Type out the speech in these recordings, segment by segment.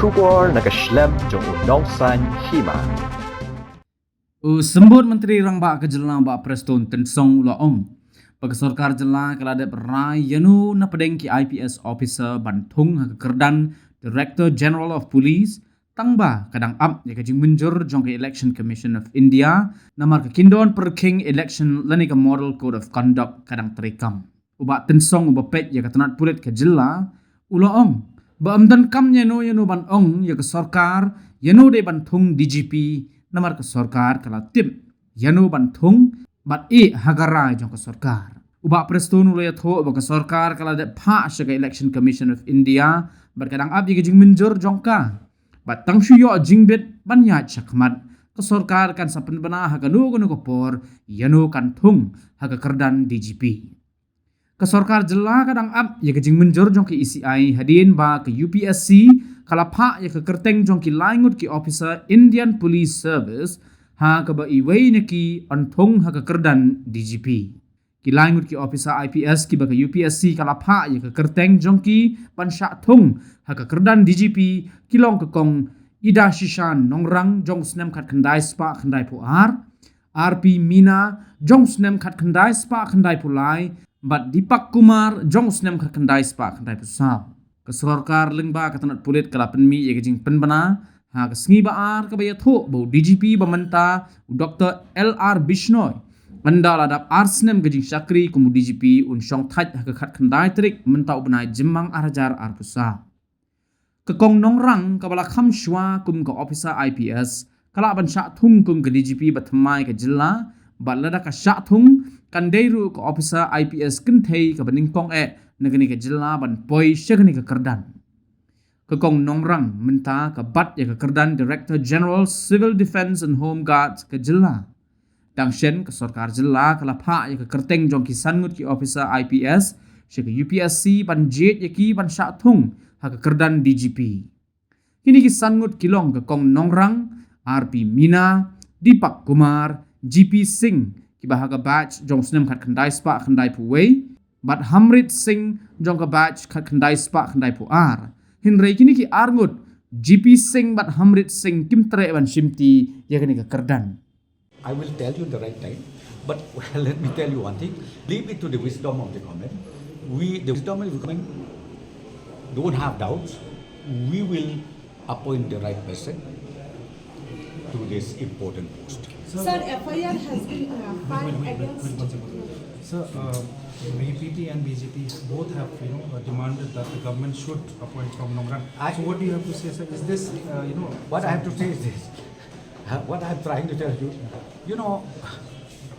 Syukur nakaslem jong unongsan Hima. Sembut Menteri Rangba ke Jelang ba Prestone Tensong Laong. Bagi Sarkar Jelang keladep rai Ïano na pedeng ki IPS officer ban Thung ke Kerdan Director General of Police Tangba kadang up ya ke Jingmynjur jong ke Election Commission of India namar ke kindon per King Election lani ke Model Code of Conduct kadang terikam. Uba Tensong uba pet ya ke tenat pulit ke Jelang Ulaong. Ba amdan kam Ïano ban ong ya ke Sarkar Ïano de ban Thung DGP namar ke Sarkar kala tip Ïano ban Thung bat hagarai jong ke Sarkar. Uba Prestone ulaya tho ba ke Sarkar kala de pa ke Election Commission of India bat kadang ab ya ke Jingmynjur jong ka. Bat tang shuyo jingbet ban ya chakmat ke Sarkar kan sapen bana ha kanu kono kopor Ïano kan Thung ha ke Kerdan DGP. Ke Sarkar Jelah kadang ab ya ke Jingmynjur jong ki ECI hadin ba ke UPSC kala pa ya ke Kerteng jong ki laingut ki officer Indian Police Service ha ke ba iwei ne ki Thung ha ke Kerdan DGP. Ki laingut ki officer IPS ki ba ke UPSC kala pa ya ke Kerteng jong ki ban sha Thung ha ke Kerdan DGP kilong ke kong Ida Shishan nongrang jong snem khat khandai spa khandai puar RP Mina jong snem khat khandai spa khandai pulai bat Dipak Kumar jong snem khat khandai spa khandai pusal. Ke Sarkar lengba ke tanat pulit kala penmi ya ke jing penbana ha ke sngi baar ke baya tho bo DGP bamanta Dr. LR Bishnoi anda ladap arsnem ke jing syakri kumu DGP un syong thaj ha ke khat khandai trik mentau benai jemang arajar ar pusal. Ke kong nongrang ke bala kham shwa kum ke officer IPS kala ban syak Thung kum ke DGP batmai ke Jelah bat lada ka syak Thung kan deiru ke officer IPS kenthei ke beningkong negani ke Jelah ban poi syagani ke Kerdan. Ke kong nongrang menta ke bat ya ke Kerdan Director General Civil Defence and Home Guards ke Jelah. Dang syen ke Sarkar Jelah kala pa ya ke Kerteng jong ki sangut ki officer IPS syek ke UPSC ban jet ya ki ban syak Thung ha ke Kerdan DGP. Kini ki sangut kilong ke kong nongrang RP Mina, Dipak Kumar, GP Singh ki bahaga batch jong snem khat khandai spa khandai puwei bat Hamrit Singh jong ka batch khat khandai spa khandai pu ar hinrei kini ki arngut GP Singh bat Hamrit Singh kimtre ban simti ya kini ka Kerdan. I will tell you the right time, but let me tell you one thing, leave it to the wisdom of the government. The wisdom of the government don't have doubts, we will appoint the right person to this important post. Sir, FIR has been filed against. Sir, BPP and BJP both have demanded that the government should appoint from Nongrang. So what do you have to say, sir? Is this What I have to say is this. What I am trying to tell you,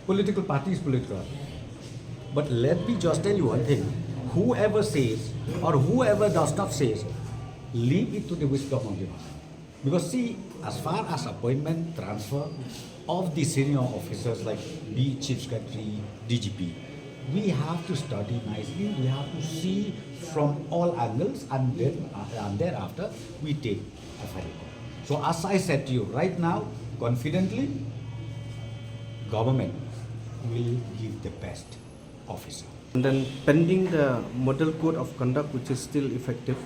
political party is political. But let me just tell you one thing. Whoever says or whoever does not say, leave it to the wisdom of the government. Because see, as far as appointment, transfer of the senior officers like the Chief Secretary, DGP, we have to study nicely, we have to see from all angles and then and thereafter we take a final call. So as I said to you, right now, confidently, government will give the best officer. And then pending the model code of conduct which is still effective,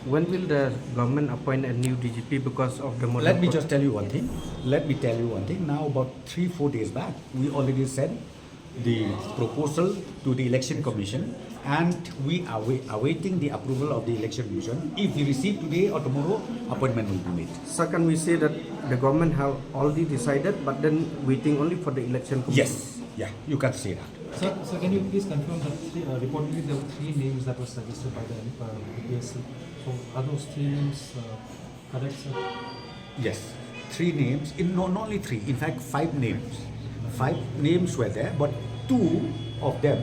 when will the government appoint a new DGP because of the model Let me code? just tell you one thing. Now about 3-4 days back, we already sent the proposal to the election commission and we are awaiting the approval of the election commission. If we receive today or tomorrow, appointment will be made. So can we say that the government have already decided but then waiting only for the election commission? Yes, yeah, you can say that. Sir, can you please confirm that reportedly there were 3 names that were suggested by the UPSC? So are those 3 names correct, sir? Yes, 3 names, not only 3, in fact 5 names. 5 names were there, but 2 of them,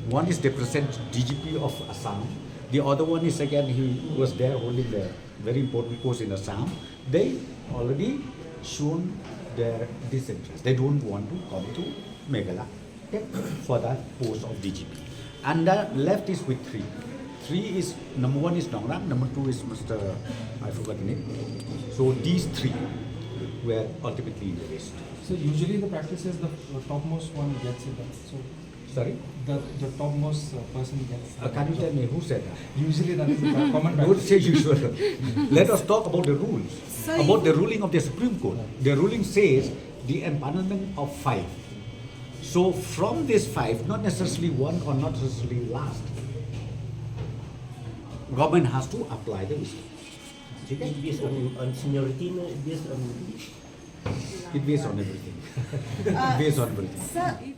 one is the present DGP of Assam, the other one is again, he was there holding a very important post in Assam. They already shown their disinterest. They don't want to come to Meghalaya for that post of DGP. And the left is with 3. 3 is, number 1 is Nongrang, number 2 is Mr. I forgot the name. So these 3 were ultimately in the list. So usually the practice is the topmost one gets it. Sorry? The topmost person gets. Can you tell me who said that? Usually that is the common Don't practice. say usual. Let us talk about the rules. Sir, About the ruling of the Supreme Court. The ruling says the empanelment of 5. So from this 5, not necessarily one or not necessarily last, government has to apply the wisdom. It's based on seniority, no? It's based on It based on everything. It based on everything. Sir, if